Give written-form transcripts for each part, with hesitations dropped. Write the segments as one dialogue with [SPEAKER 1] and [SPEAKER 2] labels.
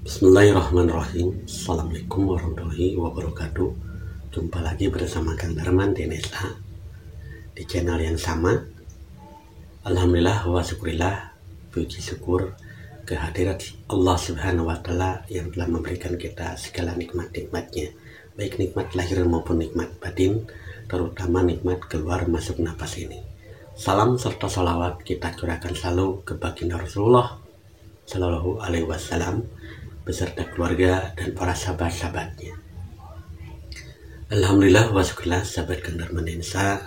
[SPEAKER 1] Bismillahirrahmanirrahim. Assalamualaikum warahmatullahi wabarakatuh. Jumpa lagi bersama Kang Darman di NSA di channel yang sama. Alhamdulillah wa syukurillah, puji syukur kehadirat Allah Subhanahu wa Ta'ala yang telah memberikan kita segala nikmat-nikmatnya, baik nikmat lahir maupun nikmat batin, terutama nikmat keluar masuk napas ini. Salam serta salawat kita curahkan selalu ke baginda Rasulullah Sallallahu Alaihi Wasallam beserta keluarga dan para sahabat-sahabatnya. Alhamdulillah wa syukurillah, sahabat Kang Darman Densa,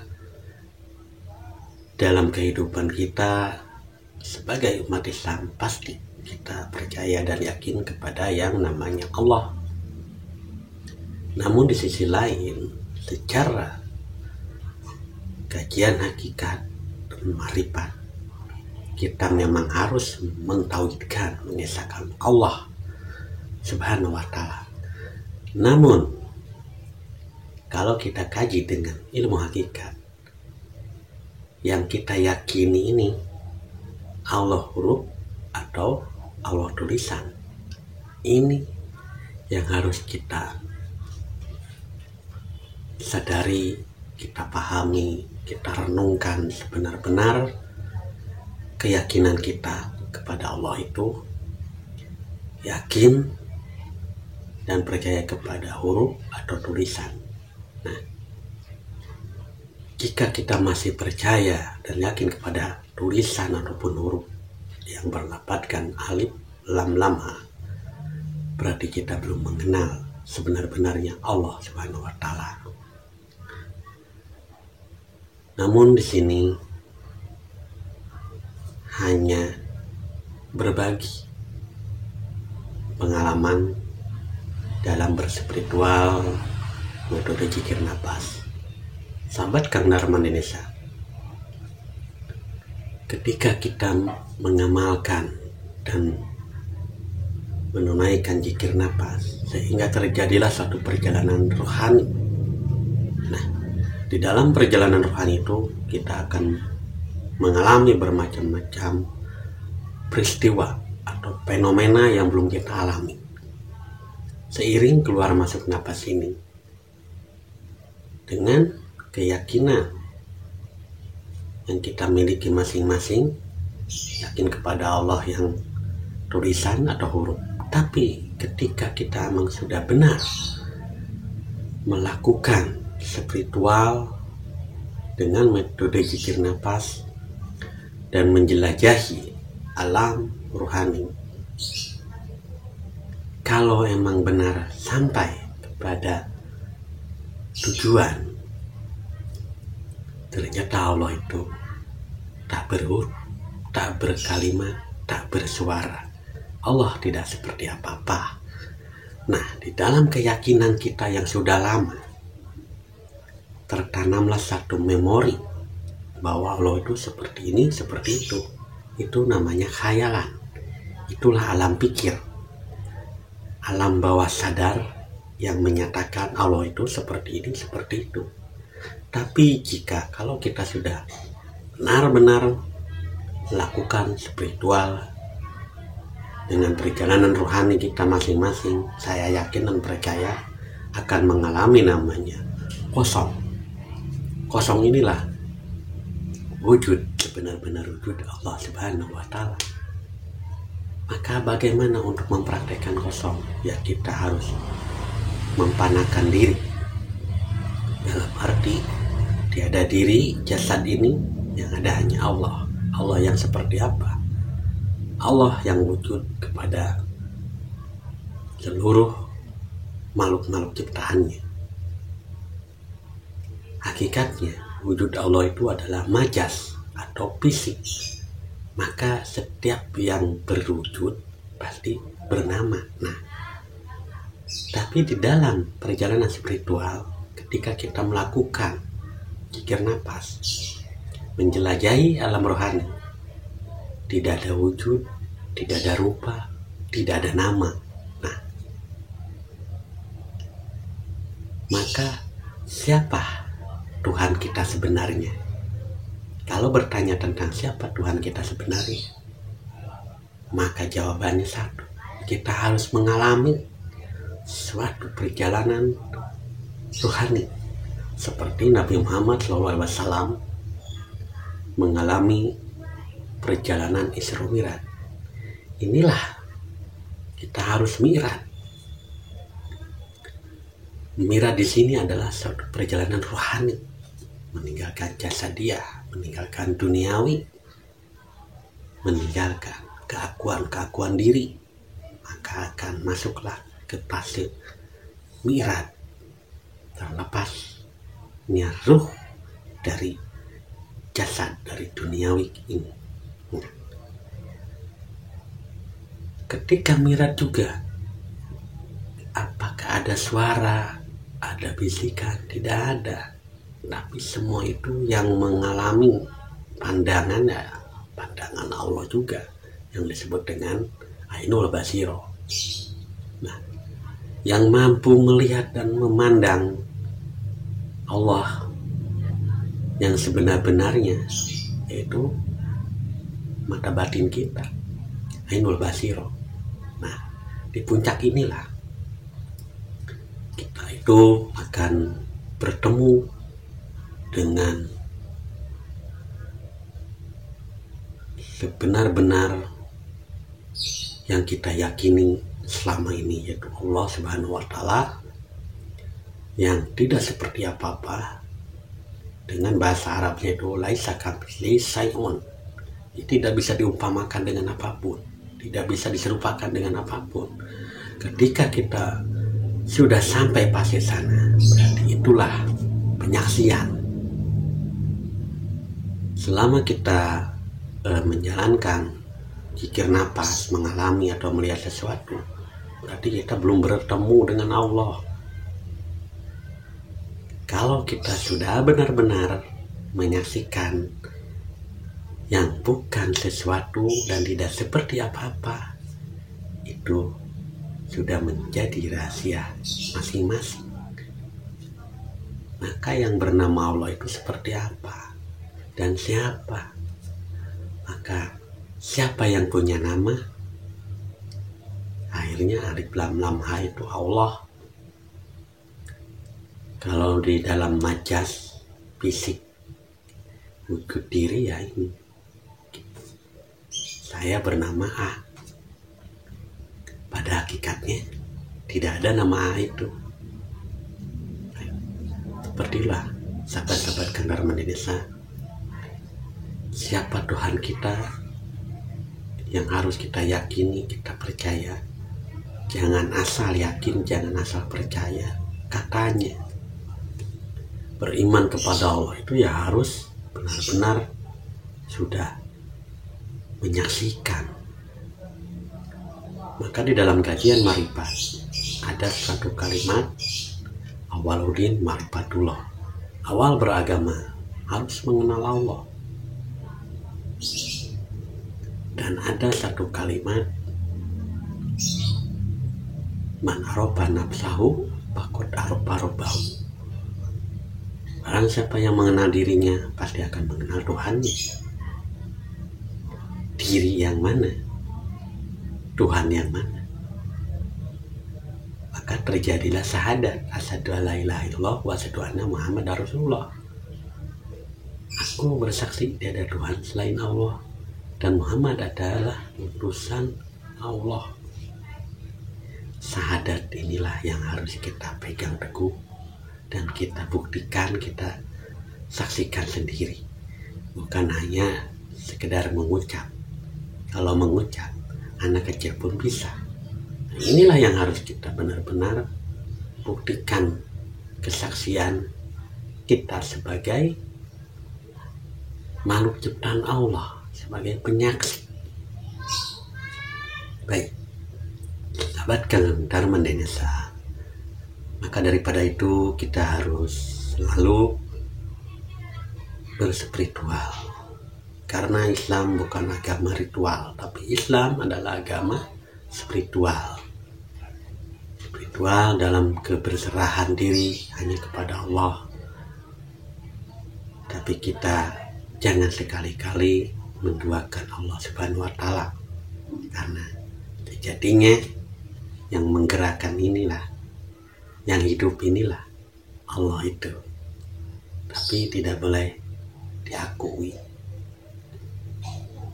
[SPEAKER 1] dalam kehidupan kita sebagai umat Islam pasti kita percaya dan yakin kepada yang namanya Allah. Namun di sisi lain, secara kajian hakikat dan ma'rifat, kita memang harus mentauhidkan, mengesahkan Allah Subhanahu wa Ta'ala. Namun kalau kita kaji dengan ilmu hakikat, yang kita yakini ini Allah huruf atau Allah tulisan, ini yang harus kita sadari, kita pahami, kita renungkan sebenar-benar keyakinan kita kepada Allah itu yakin dan percaya kepada huruf atau tulisan. Nah, jika kita masih percaya dan yakin kepada tulisan ataupun huruf yang berlafadzkan alif, lam, lam, ha, berarti kita belum mengenal sebenar-benarnya Allah Subhanahu wa Ta'ala. Namun di sini hanya berbagi pengalaman dalam berspiritual, metode zikir napas. Sahabat Kang Darman Indonesia, ketika kita mengamalkan dan menunaikan zikir napas, sehingga terjadilah suatu perjalanan rohani. Nah, di dalam perjalanan rohani itu kita akan mengalami bermacam-macam peristiwa atau fenomena yang belum kita alami. Seiring keluar masuk napas ini, dengan keyakinan yang kita miliki masing-masing, yakin kepada Allah yang tulisan atau huruf. Tapi ketika kita memang sudah benar melakukan spiritual dengan metode zikir napas dan menjelajahi alam rohani, kalau emang benar sampai kepada tujuan, ternyata Allah itu tak berhuruf, tak berkalimat, tak bersuara. Allah tidak seperti apa-apa. Nah, di dalam keyakinan kita yang sudah lama, tertanamlah satu memori bahwa Allah itu seperti ini, seperti itu. Itu namanya khayalan. Itulah alam pikir, alam bawah sadar yang menyatakan Allah itu seperti ini, seperti itu. Tapi jika kalau kita sudah benar-benar melakukan spiritual dengan perjalanan rohani kita masing-masing, saya yakin dan percaya akan mengalami namanya kosong. Kosong inilah wujud, sebenar-benar wujud Allah Subhanahu wa Ta'ala. Maka bagaimana untuk mempraktekkan kosong? Ya, kita harus mempanakan diri. Dalam arti tiada diri jasad ini, yang ada hanya Allah. Allah yang seperti apa? Allah yang wujud kepada seluruh makhluk-makhluk ciptaannya. Hakikatnya wujud Allah itu adalah majas atau fisik. Maka setiap yang berwujud pasti bernama. Nah, tapi di dalam perjalanan spiritual, ketika kita melakukan zikir napas, menjelajahi alam rohani, tidak ada wujud, tidak ada rupa, tidak ada nama. Nah, maka siapa Tuhan kita sebenarnya? Kalau bertanya tentang siapa Tuhan kita sebenarnya, maka jawabannya satu, kita harus mengalami suatu perjalanan rohani seperti Nabi Muhammad SAW mengalami perjalanan Isra Mi'raj. Inilah kita harus Mi'raj. Mi'raj di sini adalah suatu perjalanan rohani, meninggalkan jasadiah, meninggalkan duniawi, meninggalkan keakuan diri, maka akan masuklah ke fase Mi'raj, terlepasnya ruh dari jasad, dari duniawi ini. Ketika Mi'raj juga, apakah ada suara, ada bisikan? Tidak ada. Tapi semua itu yang mengalami pandangan Allah juga, yang disebut dengan Ainul Basiro. Nah, yang mampu melihat dan memandang Allah yang sebenar-benarnya, yaitu mata batin kita, Ainul Basiro. Nah, di puncak inilah kita itu akan bertemu dengan sebenar-benar yang kita yakini selama ini, yaitu Allah Subhanahu wa Ta'ala, yang tidak seperti apa-apa. Dengan bahasa Arabnya itu laisa kamitslihi syai'un, tidak bisa diumpamakan dengan apapun, tidak bisa diserupakan dengan apapun. Ketika kita sudah sampai fase sana, berarti itulah penyaksian. Selama kita menjalankan zikir nafas, mengalami atau melihat sesuatu, berarti kita belum bertemu dengan Allah. Kalau kita sudah benar-benar menyaksikan yang bukan sesuatu dan tidak seperti apa-apa, itu sudah menjadi rahasia masing-masing. Maka yang bernama Allah itu seperti apa dan siapa? Maka siapa yang punya nama? Akhirnya alif lam lam ha itu Allah. Kalau di dalam majas fisik wujud diri, ya ini saya bernama A. Pada hakikatnya tidak ada nama A itu. Sepertilah sahabat-sahabat Kang Darman Desa, siapa Tuhan kita yang harus kita yakini, kita percaya. Jangan asal yakin, jangan asal percaya. Katanya beriman kepada Allah itu ya harus benar-benar sudah menyaksikan. Maka di dalam kajian Ma'rifat ada satu kalimat, awaludin ma'rifatullah, awal beragama harus mengenal Allah. Dan ada satu kalimat, man aroba nafsahu faqad aroba rabbahu. Barang siapa yang mengenal dirinya pasti akan mengenal Tuhannya. Diri yang mana? Tuhan yang mana? Maka terjadilah syahadat, asyhadu alla ilaha illallah wa asyhadu anna muhammadar rasulullah. Aku bersaksi tiada Tuhan selain Allah dan Muhammad adalah utusan Allah. Syahadat inilah yang harus kita pegang teguh dan kita buktikan, kita saksikan sendiri. Bukan hanya sekedar mengucap. Kalau mengucap, anak kecil pun bisa. Nah, inilah yang harus kita benar-benar buktikan, kesaksian kita sebagai makhluk ciptaan Allah, sebagai penyaksi. Baik, sahabat Kang Darman Desa, maka daripada itu kita harus selalu berspiritual. Karena Islam bukan agama ritual, tapi Islam adalah agama spiritual. Spiritual dalam keberserahan diri hanya kepada Allah. Tapi kita jangan sekali-kali menduakan Allah Subhanahu wa Ta'ala. Karena Jadinya yang menggerakkan inilah, yang hidup inilah Allah itu. Tapi tidak boleh diakui.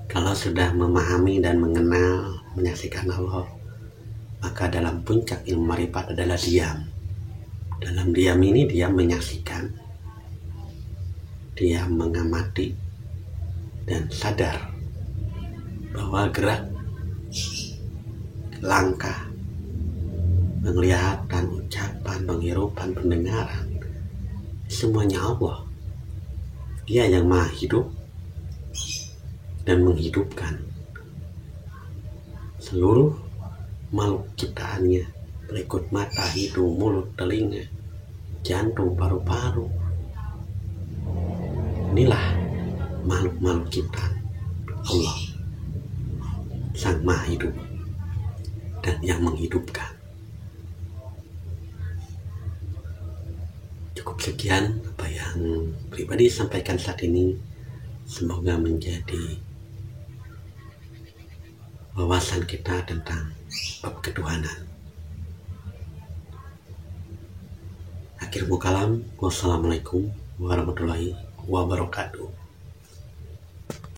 [SPEAKER 1] Kalau sudah memahami dan mengenal, menyaksikan Allah, maka dalam puncak ilmu marifat adalah diam. Dalam diam ini dia menyaksikan, dia mengamati, dan sadar bahwa gerak, langkah, penglihatan, ucapan, penghirupan, pendengaran, semuanya Allah. Dia yang maha hidup dan menghidupkan seluruh makhluk ciptaannya, berikut mata, hidung, mulut, telinga, jantung, paru-paru. Inilah makhluk-makhluk ciptaan Allah, Sang Maha Hidup dan yang menghidupkan. Cukup sekian apa yang pribadi sampaikan saat ini. Semoga menjadi wawasan kita tentang bab ketuhanan. Akhirul kalam, wassalamualaikum warahmatullahi wabarakatuh.